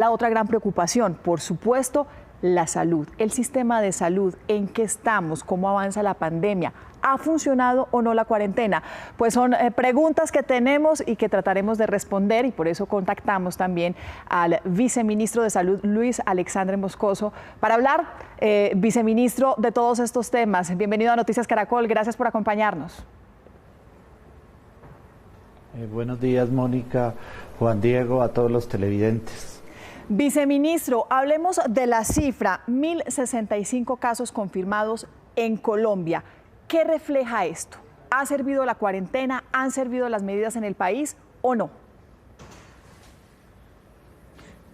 La otra gran preocupación, por supuesto, la salud, el sistema de salud, ¿en qué estamos? ¿Cómo avanza la pandemia? ¿Ha funcionado o no la cuarentena? Pues son preguntas que tenemos y que trataremos de responder, y por eso contactamos también al viceministro de Salud, Luis Alexandre Moscoso, para hablar, viceministro, de todos estos temas. Bienvenido a Noticias Caracol, gracias por acompañarnos. Buenos días, Mónica, Juan Diego, a todos los televidentes. Viceministro, hablemos de la cifra, 1.065 casos confirmados en Colombia. ¿Qué refleja esto? ¿Ha servido la cuarentena? ¿Han servido las medidas en el país o no?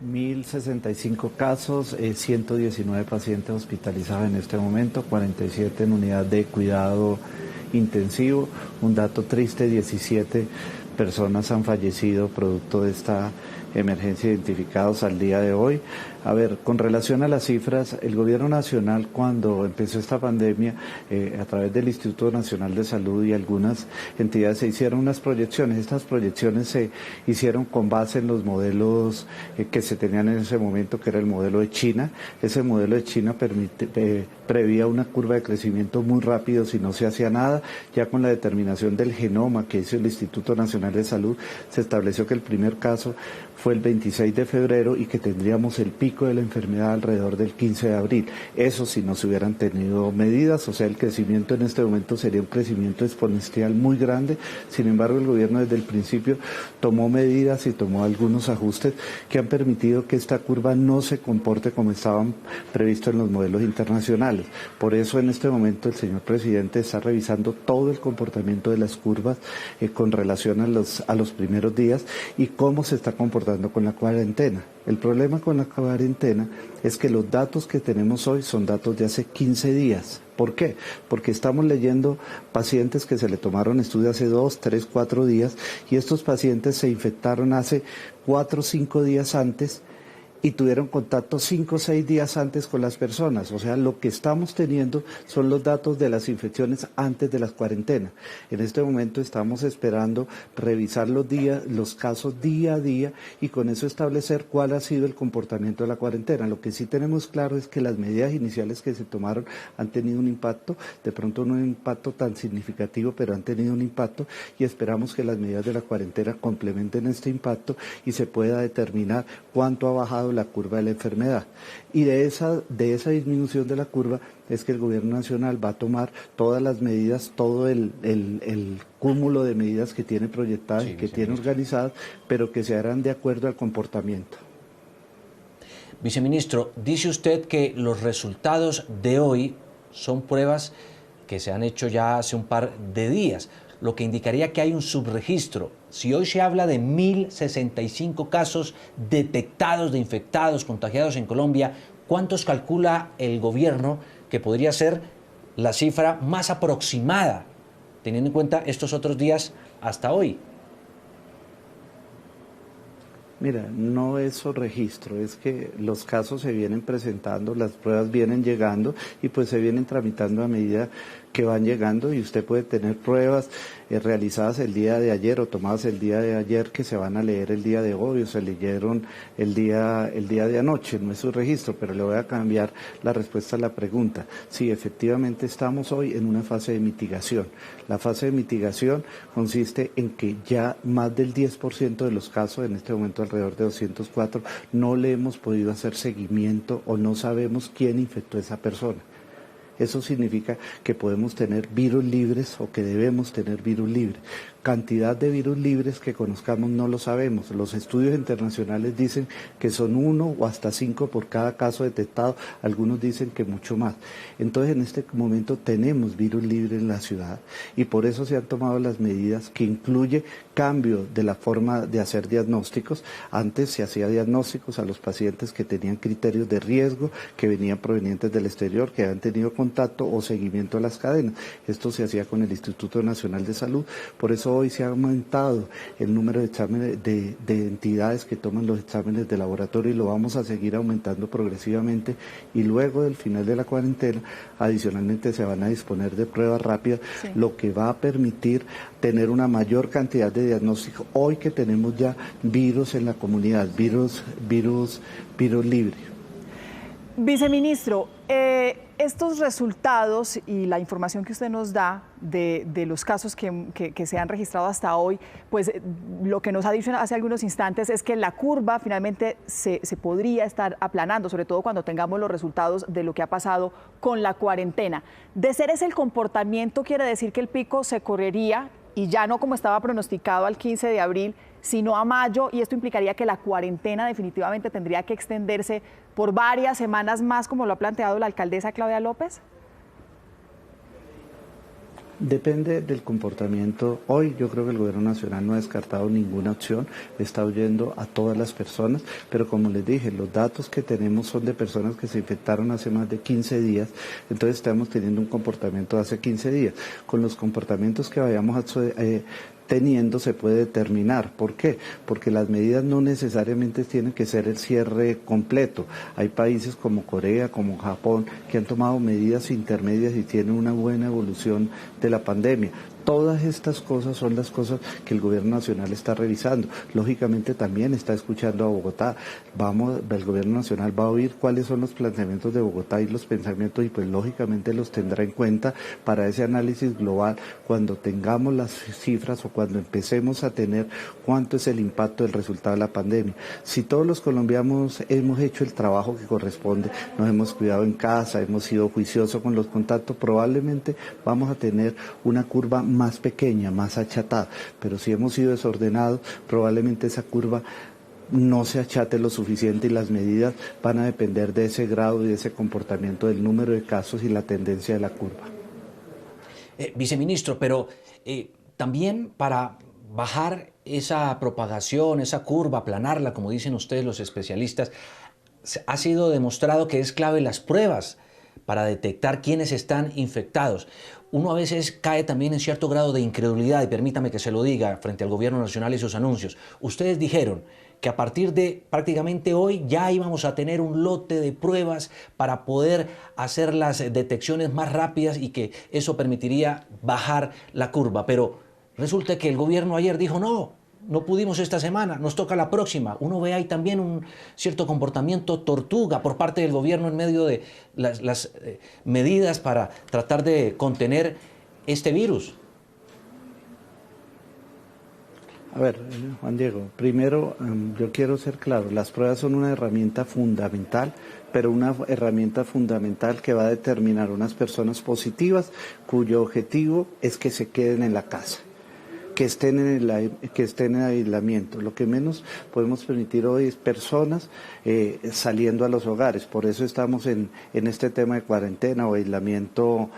1.065 casos, 119 pacientes hospitalizados en este momento, 47 en unidad de cuidado intensivo. Un dato triste, 17 personas han fallecido producto de esta emergencia identificados al día de hoy. A ver, con relación a las cifras, el Gobierno Nacional, cuando empezó esta pandemia, a través del Instituto Nacional de Salud y algunas entidades, se hicieron unas proyecciones. Estas proyecciones se hicieron con base en los modelos que se tenían en ese momento, que era el modelo de China. Ese modelo de China prevía una curva de crecimiento muy rápido si no se hacía nada. Ya con la determinación del genoma que hizo el Instituto Nacional de Salud, se estableció que el primer caso fue el 26 de febrero y que tendríamos el pico de la enfermedad alrededor del 15 de abril. Eso si no se hubieran tenido medidas, o sea, el crecimiento en este momento sería un crecimiento exponencial muy grande. Sin embargo, el gobierno desde el principio tomó medidas y tomó algunos ajustes que han permitido que esta curva no se comporte como estaban previstos en los modelos internacionales. Por eso en este momento el señor presidente está revisando todo el comportamiento de las curvas con relación a los primeros días y cómo se está comportando con la cuarentena. El problema con la cuarentena es que los datos que tenemos hoy son datos de hace 15 días. ¿Por qué? Porque estamos leyendo pacientes que se le tomaron estudios hace 2, 3, 4 días y estos pacientes se infectaron hace 4 o 5 días antes y tuvieron contacto 5 o 6 días antes con las personas. O sea, lo que estamos teniendo son los datos de las infecciones antes de las cuarentenas. En este momento estamos esperando revisar los casos día a día y con eso establecer cuál ha sido el comportamiento de la cuarentena. Lo que sí tenemos claro es que las medidas iniciales que se tomaron han tenido un impacto, de pronto no un impacto tan significativo, pero han tenido un impacto y esperamos que las medidas de la cuarentena complementen este impacto y se pueda determinar cuánto ha bajado la curva de la enfermedad. Y de esa disminución de la curva es que el gobierno nacional va a tomar todas las medidas, todo el cúmulo de medidas que tiene proyectadas y que tiene organizadas, pero que se harán de acuerdo al comportamiento. Viceministro, dice usted que los resultados de hoy son pruebas que se han hecho ya hace un par de días, lo que indicaría que hay un subregistro. Si hoy se habla de 1.065 casos detectados de infectados, contagiados en Colombia, ¿cuántos calcula el gobierno que podría ser la cifra más aproximada, teniendo en cuenta estos otros días hasta hoy? Mira, no es subregistro, es que los casos se vienen presentando, las pruebas vienen llegando y pues se vienen tramitando a medida que van llegando y usted puede tener pruebas realizadas el día de ayer o tomadas el día de ayer que se van a leer el día de hoy o se leyeron el día de anoche. No es su registro, pero le voy a cambiar la respuesta a la pregunta. Sí, efectivamente estamos hoy en una fase de mitigación. La fase de mitigación consiste en que ya más del 10% de los casos, en este momento alrededor de 204, no le hemos podido hacer seguimiento o no sabemos quién infectó a esa persona. Eso significa que podemos tener virus libres o que debemos tener virus libres. Cantidad de virus libres que conozcamos no lo sabemos. Los estudios internacionales dicen que son 1 o hasta 5 por cada caso detectado. Algunos dicen que mucho más. Entonces, en este momento tenemos virus libres en la ciudad y por eso se han tomado las medidas que incluye cambio de la forma de hacer diagnósticos. Antes se hacía diagnósticos a los pacientes que tenían criterios de riesgo, que venían provenientes del exterior, que habían tenido contacto o seguimiento a las cadenas. Esto se hacía con el Instituto Nacional de Salud. Por eso hoy se ha aumentado el número de exámenes de entidades que toman los exámenes de laboratorio y lo vamos a seguir aumentando progresivamente, y luego del final de la cuarentena adicionalmente se van a disponer de pruebas rápidas, sí, lo que va a permitir tener una mayor cantidad de diagnósticos hoy que tenemos ya virus en la comunidad, virus libre. Viceministro, estos resultados y la información que usted nos da de los casos que se han registrado hasta hoy, pues lo que nos ha dicho hace algunos instantes es que la curva finalmente se podría estar aplanando, sobre todo cuando tengamos los resultados de lo que ha pasado con la cuarentena. De ser ese el comportamiento, quiere decir que el pico se correría y ya no como estaba pronosticado al 15 de abril, sino a mayo, y esto implicaría que la cuarentena definitivamente tendría que extenderse por varias semanas más, como lo ha planteado la alcaldesa Claudia López. Depende del comportamiento. Hoy yo creo que el gobierno nacional no ha descartado ninguna opción, está oyendo a todas las personas, pero como les dije, los datos que tenemos son de personas que se infectaron hace más de 15 días, entonces estamos teniendo un comportamiento de hace 15 días. Con los comportamientos que vayamos teniendo se puede determinar. ¿Por qué? Porque las medidas no necesariamente tienen que ser el cierre completo. Hay países como Corea, como Japón, que han tomado medidas intermedias y tienen una buena evolución de la pandemia. Todas estas cosas son las cosas que el gobierno nacional está revisando. Lógicamente también está escuchando a Bogotá. El gobierno nacional va a oír cuáles son los planteamientos de Bogotá y los pensamientos, y pues lógicamente los tendrá en cuenta para ese análisis global cuando tengamos las cifras o cuando empecemos a tener cuánto es el impacto del resultado de la pandemia. Si todos los colombianos hemos hecho el trabajo que corresponde, nos hemos cuidado en casa, hemos sido juiciosos con los contactos, probablemente vamos a tener una curva más pequeña, más achatada, pero si hemos sido desordenados, probablemente esa curva no se achate lo suficiente y las medidas van a depender de ese grado y de ese comportamiento del número de casos y la tendencia de la curva. Viceministro, pero también para bajar esa propagación, esa curva, aplanarla, como dicen ustedes los especialistas, ha sido demostrado que es clave las pruebas para detectar quiénes están infectados. Uno a veces cae también en cierto grado de incredulidad, y permítame que se lo diga frente al gobierno nacional y sus anuncios. Ustedes dijeron que a partir de prácticamente hoy ya íbamos a tener un lote de pruebas para poder hacer las detecciones más rápidas y que eso permitiría bajar la curva. Pero resulta que el gobierno ayer dijo no pudimos esta semana, nos toca la próxima. Uno ve ahí también un cierto comportamiento tortuga por parte del gobierno en medio de las medidas para tratar de contener este virus. A ver, Juan Diego, primero yo quiero ser claro, las pruebas son una herramienta fundamental, pero una herramienta fundamental que va a determinar unas personas positivas cuyo objetivo es que se queden en la casa, que estén en aislamiento. Lo que menos podemos permitir hoy es personas saliendo a los hogares. Por eso estamos en este tema de cuarentena o aislamiento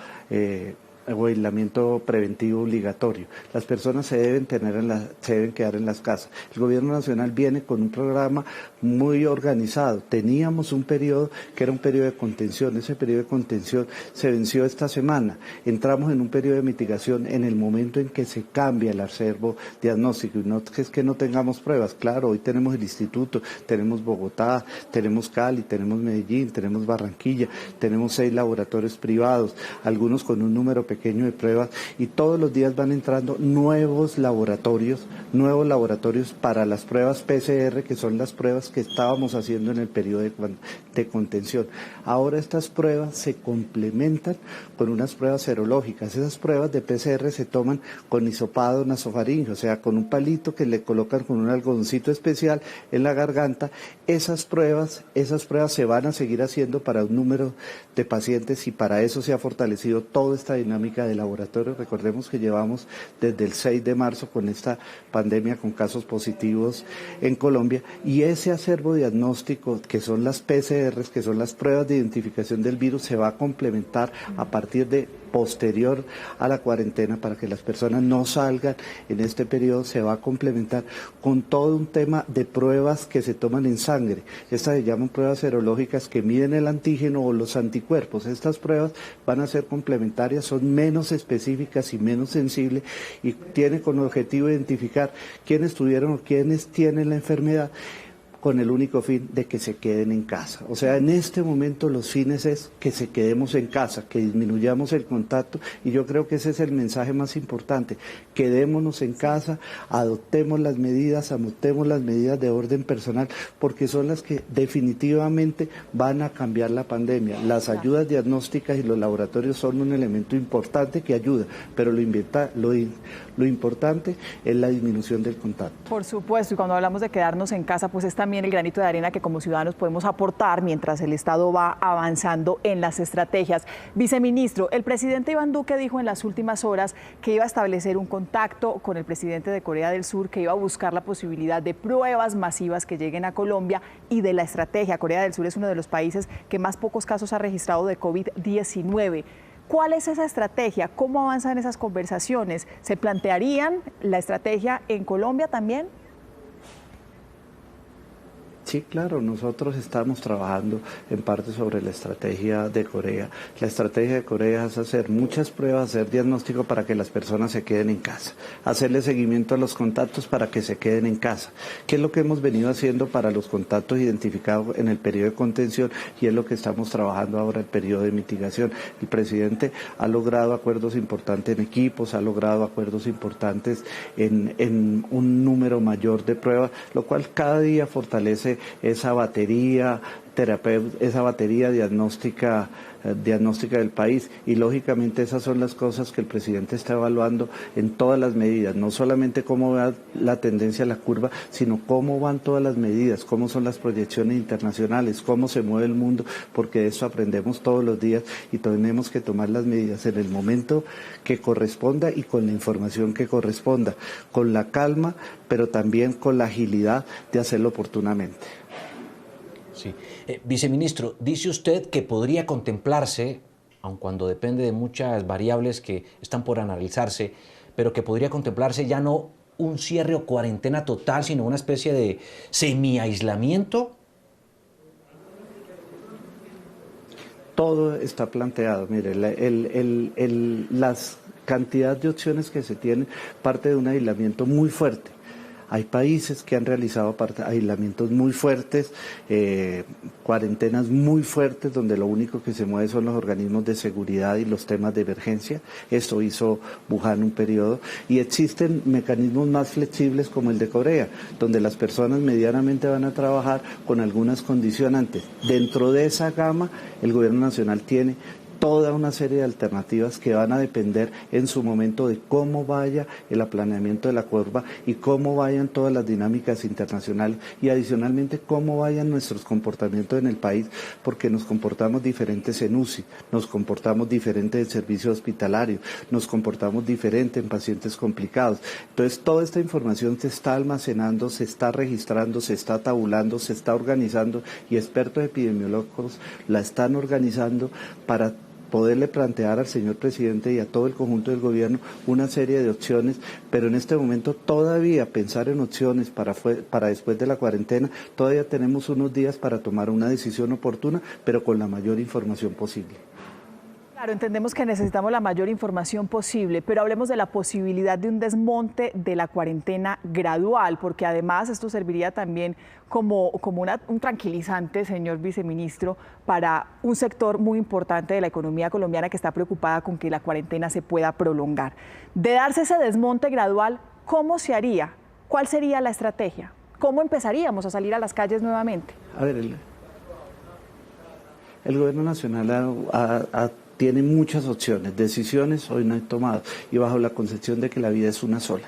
preventivo obligatorio. Las personas se deben quedar en las casas. El gobierno nacional viene con un programa muy organizado. Teníamos un periodo que era un periodo de contención. Ese periodo de contención se venció esta semana. Entramos en un periodo de mitigación en el momento en que se cambia el acervo diagnóstico. Y no es que no tengamos pruebas. Claro, hoy tenemos el instituto, tenemos Bogotá, tenemos Cali, tenemos Medellín, tenemos Barranquilla, tenemos 6 laboratorios privados, algunos con un número pequeño de pruebas, y todos los días van entrando nuevos laboratorios para las pruebas PCR, que son las pruebas que estábamos haciendo en el periodo de contención. Ahora estas pruebas se complementan con unas pruebas serológicas. Esas pruebas de PCR se toman con hisopado nasofaringeo, o sea, con un palito que le colocan con un algodoncito especial en la garganta. Esas pruebas se van a seguir haciendo para un número de pacientes, y para eso se ha fortalecido toda esta dinámica de laboratorio. Recordemos que llevamos desde el 6 de marzo con esta pandemia con casos positivos en Colombia, y ese acervo diagnóstico que son las PCRs, que son las pruebas de identificación del virus, se va a complementar a partir de posterior a la cuarentena para que las personas no salgan en este periodo se va a complementar con todo un tema de pruebas que se toman en sangre. Estas se llaman pruebas serológicas que miden el antígeno o los anticuerpos. Estas pruebas van a ser complementarias, son menos específicas y menos sensibles y tienen con objetivo identificar quiénes tuvieron o quiénes tienen la enfermedad, con el único fin de que se queden en casa. O sea, en este momento los fines es que se quedemos en casa, que disminuyamos el contacto, y yo creo que ese es el mensaje más importante. Quedémonos en casa, adoptemos las medidas de orden personal, porque son las que definitivamente van a cambiar la pandemia. Las ayudas diagnósticas y los laboratorios son un elemento importante que ayuda, pero lo importante es la disminución del contacto. Por supuesto, y cuando hablamos de quedarnos en casa, pues es también el granito de arena que como ciudadanos podemos aportar mientras el Estado va avanzando en las estrategias. Viceministro, el presidente Iván Duque dijo en las últimas horas que iba a establecer un contacto con el presidente de Corea del Sur, que iba a buscar la posibilidad de pruebas masivas que lleguen a Colombia y de la estrategia. Corea del Sur es uno de los países que más pocos casos ha registrado de COVID-19. ¿Cuál es esa estrategia? ¿Cómo avanzan esas conversaciones? ¿Se plantearían la estrategia en Colombia también? Sí, claro, nosotros estamos trabajando en parte sobre la estrategia de Corea. La estrategia de Corea es hacer muchas pruebas, hacer diagnóstico para que las personas se queden en casa, hacerle seguimiento a los contactos para que se queden en casa, que es lo que hemos venido haciendo para los contactos identificados en el periodo de contención y es lo que estamos trabajando ahora en el periodo de mitigación. El presidente ha logrado acuerdos importantes en equipos, ha logrado acuerdos importantes en un número mayor de pruebas, lo cual cada día fortalece esa batería diagnóstica del país, y lógicamente esas son las cosas que el presidente está evaluando en todas las medidas, no solamente cómo va la tendencia a la curva, sino cómo van todas las medidas, cómo son las proyecciones internacionales, cómo se mueve el mundo, porque de eso aprendemos todos los días y tenemos que tomar las medidas en el momento que corresponda y con la información que corresponda, con la calma, pero también con la agilidad de hacerlo oportunamente. Sí. Viceministro, dice usted que podría contemplarse, aun cuando depende de muchas variables que están por analizarse, pero que podría contemplarse ya no un cierre o cuarentena total, sino una especie de semi-aislamiento. Todo está planteado. Mire, las cantidad de opciones que se tienen parte de un aislamiento muy fuerte. Hay países que han realizado aislamientos muy fuertes, cuarentenas muy fuertes, donde lo único que se mueve son los organismos de seguridad y los temas de emergencia. Esto hizo Wuhan un periodo. Y existen mecanismos más flexibles como el de Corea, donde las personas medianamente van a trabajar con algunas condicionantes. Dentro de esa gama, el gobierno nacional tiene toda una serie de alternativas que van a depender en su momento de cómo vaya el aplaneamiento de la curva y cómo vayan todas las dinámicas internacionales y adicionalmente cómo vayan nuestros comportamientos en el país, porque nos comportamos diferentes en UCI, nos comportamos diferentes en servicios hospitalarios, nos comportamos diferentes en pacientes complicados. Entonces toda esta información se está almacenando, se está registrando, se está tabulando, se está organizando y expertos epidemiólogos la están organizando para poderle plantear al señor presidente y a todo el conjunto del gobierno una serie de opciones, pero en este momento todavía pensar en opciones para después de la cuarentena, todavía tenemos unos días para tomar una decisión oportuna, pero con la mayor información posible. Claro, entendemos que necesitamos la mayor información posible, pero hablemos de la posibilidad de un desmonte de la cuarentena gradual, porque además esto serviría también como un tranquilizante, señor viceministro, para un sector muy importante de la economía colombiana que está preocupada con que la cuarentena se pueda prolongar. De darse ese desmonte gradual, ¿cómo se haría? ¿Cuál sería la estrategia? ¿Cómo empezaríamos a salir a las calles nuevamente? A ver, el gobierno nacional tiene muchas opciones, decisiones hoy no he tomado y bajo la concepción de que la vida es una sola.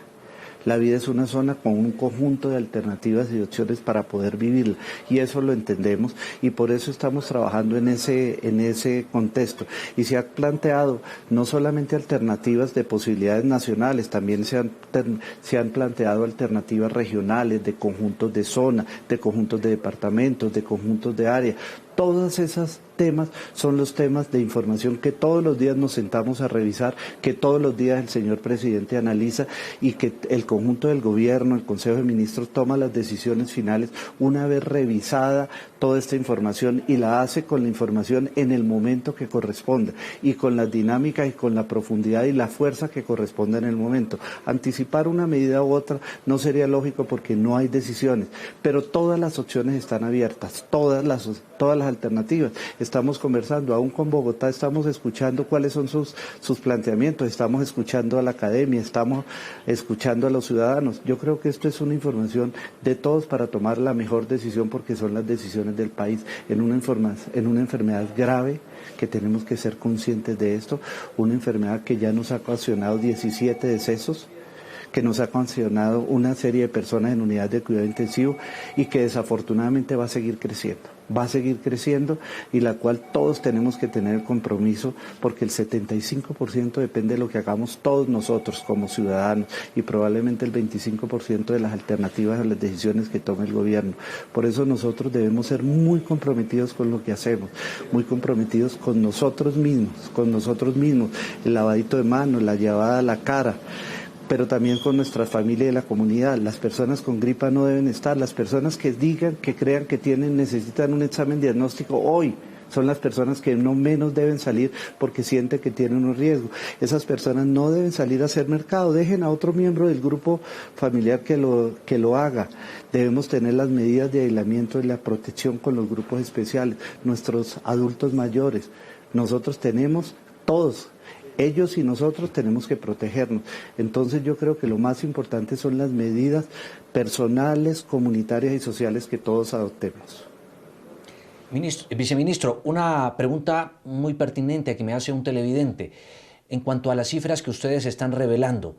La vida es una zona con un conjunto de alternativas y opciones para poder vivirla y eso lo entendemos y por eso estamos trabajando en ese contexto. Y se ha planteado no solamente alternativas de posibilidades nacionales, también se han planteado alternativas regionales de conjuntos de zona, de conjuntos de departamentos, de conjuntos de área. Todos esos temas son los temas de información que todos los días nos sentamos a revisar, que todos los días el señor presidente analiza y que el conjunto del gobierno, el Consejo de Ministros, toma las decisiones finales una vez revisada toda esta información y la hace con la información en el momento que corresponda y con las dinámicas y con la profundidad y la fuerza que corresponda en el momento. Anticipar una medida u otra no sería lógico porque no hay decisiones, pero todas las opciones están abiertas, todas las alternativas. Estamos conversando, aún con Bogotá estamos escuchando cuáles son sus planteamientos, estamos escuchando a la academia, estamos escuchando a los ciudadanos. Yo creo que esto es una información de todos para tomar la mejor decisión porque son las decisiones del país en una enfermedad grave que tenemos que ser conscientes de esto, una enfermedad que ya nos ha ocasionado 17 decesos, que nos ha ocasionado una serie de personas en unidades de cuidado intensivo y que desafortunadamente va a seguir creciendo y la cual todos tenemos que tener el compromiso porque el 75% depende de lo que hagamos todos nosotros como ciudadanos y probablemente el 25% de las alternativas a las decisiones que tome el gobierno. Por eso nosotros debemos ser muy comprometidos con lo que hacemos, muy comprometidos con nosotros mismos, el lavadito de manos, la llevada a la cara, pero también con nuestra familia y la comunidad. Las personas con gripa no deben estar, las personas que digan, que crean que necesitan un examen diagnóstico hoy, son las personas que no menos deben salir porque sienten que tienen un riesgo. Esas personas no deben salir a hacer mercado, dejen a otro miembro del grupo familiar que lo haga. Debemos tener las medidas de aislamiento y la protección con los grupos especiales, nuestros adultos mayores. Nosotros tenemos todos. Ellos y nosotros tenemos que protegernos. Entonces yo creo que lo más importante son las medidas personales, comunitarias y sociales que todos adoptemos. Viceministro, una pregunta muy pertinente que me hace un televidente. En cuanto a las cifras que ustedes están revelando,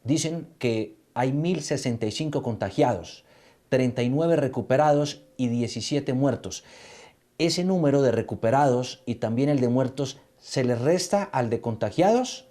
dicen que hay 1.065 contagiados, 39 recuperados y 17 muertos. Ese número de recuperados y también el de muertos, ¿se le resta al de contagiados?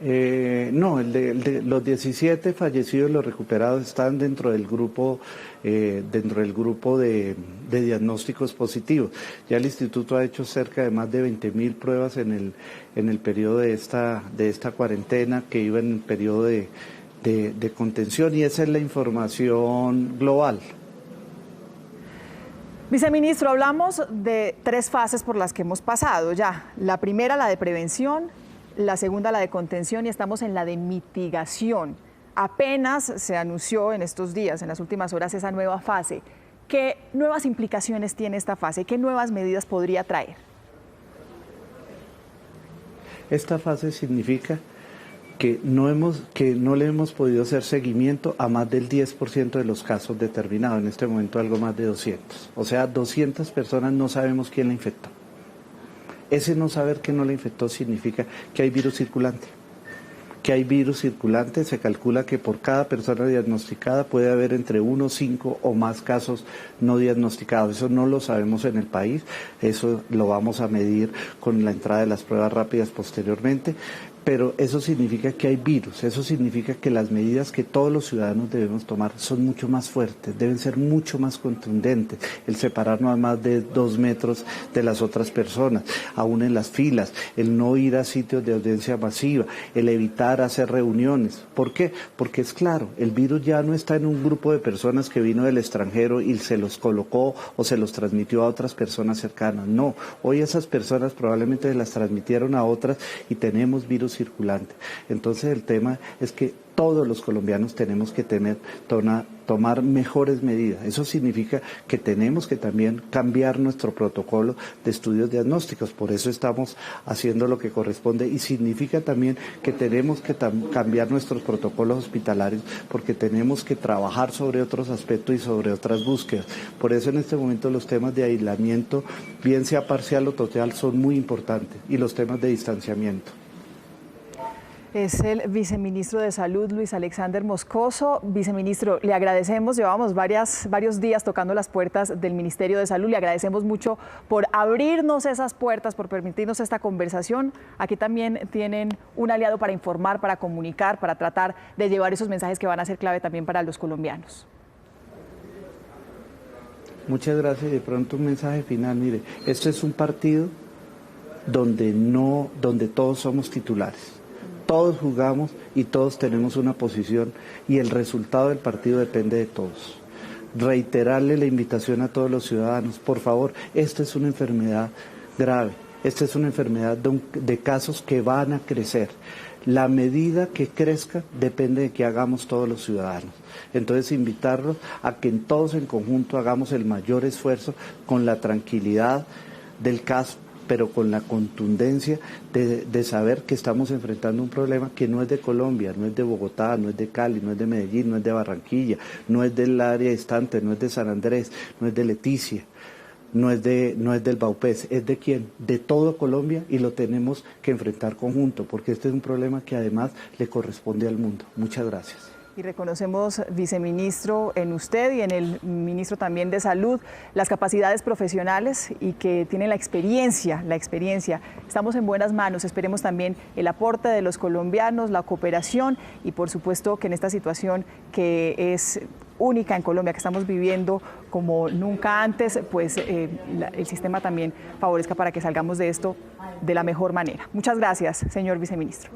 No, los 17 fallecidos y los recuperados están dentro del grupo de diagnósticos positivos. Ya el instituto ha hecho cerca de más de 20.000 pruebas en el periodo de esta cuarentena que iba en el periodo de contención y esa es la información global. Viceministro, hablamos de 3 fases por las que hemos pasado ya. La primera, la de prevención, la segunda, la de contención y estamos en la de mitigación. Apenas se anunció en estos días, en las últimas horas, esa nueva fase. ¿Qué nuevas implicaciones tiene esta fase? ¿Qué nuevas medidas podría traer? Esta fase significa que no le hemos podido hacer seguimiento a más del 10% de los casos determinados, en este momento algo más de 200. O sea, 200 personas no sabemos quién la infectó. Ese no saber quién no la infectó significa que hay virus circulante. Que hay virus circulante, se calcula que por cada persona diagnosticada puede haber entre 1, 5 o más casos no diagnosticados. Eso no lo sabemos en el país, eso lo vamos a medir con la entrada de las pruebas rápidas posteriormente. Pero eso significa que hay virus, eso significa que las medidas que todos los ciudadanos debemos tomar son mucho más fuertes, deben ser mucho más contundentes, el separarnos a más de 2 metros de las otras personas, aún en las filas, el no ir a sitios de audiencia masiva, el evitar hacer reuniones. ¿Por qué? Porque es claro, el virus ya no está en un grupo de personas que vino del extranjero y se los colocó o se los transmitió a otras personas cercanas, no, hoy esas personas probablemente se las transmitieron a otras y tenemos virus circulante. Entonces el tema es que todos los colombianos tenemos que tomar mejores medidas. Eso significa que tenemos que también cambiar nuestro protocolo de estudios diagnósticos. Por eso estamos haciendo lo que corresponde y significa también que tenemos que cambiar nuestros protocolos hospitalarios porque tenemos que trabajar sobre otros aspectos y sobre otras búsquedas. Por eso en este momento los temas de aislamiento, bien sea parcial o total, son muy importantes y los temas de distanciamiento. Es el viceministro de Salud, Luis Alexander Moscoso. Viceministro, le agradecemos, llevamos varios días tocando las puertas del Ministerio de Salud, le agradecemos mucho por abrirnos esas puertas, por permitirnos esta conversación. Aquí también tienen un aliado para informar, para comunicar, para tratar de llevar esos mensajes que van a ser clave también para los colombianos. Muchas gracias. Y de pronto un mensaje final. Mire, esto es un partido donde todos somos titulares. Todos jugamos y todos tenemos una posición y el resultado del partido depende de todos. Reiterarle la invitación a todos los ciudadanos, por favor, esta es una enfermedad grave, esta es una enfermedad de casos que van a crecer. La medida que crezca depende de que hagamos todos los ciudadanos. Entonces invitarlos a que todos en conjunto hagamos el mayor esfuerzo con la tranquilidad del caso, pero con la contundencia de saber que estamos enfrentando un problema que no es de Colombia, no es de Bogotá, no es de Cali, no es de Medellín, no es de Barranquilla, no es del área distante, no es de San Andrés, no es de Leticia, no es del Baupés, ¿es de quién? De todo Colombia, y lo tenemos que enfrentar conjunto, porque este es un problema que además le corresponde al mundo. Muchas gracias. Y reconocemos, viceministro, en usted y en el ministro también de Salud, las capacidades profesionales y que tienen la experiencia. Estamos en buenas manos, esperemos también el aporte de los colombianos, la cooperación y por supuesto que en esta situación que es única en Colombia, que estamos viviendo como nunca antes, pues el sistema también favorezca para que salgamos de esto de la mejor manera. Muchas gracias, señor viceministro.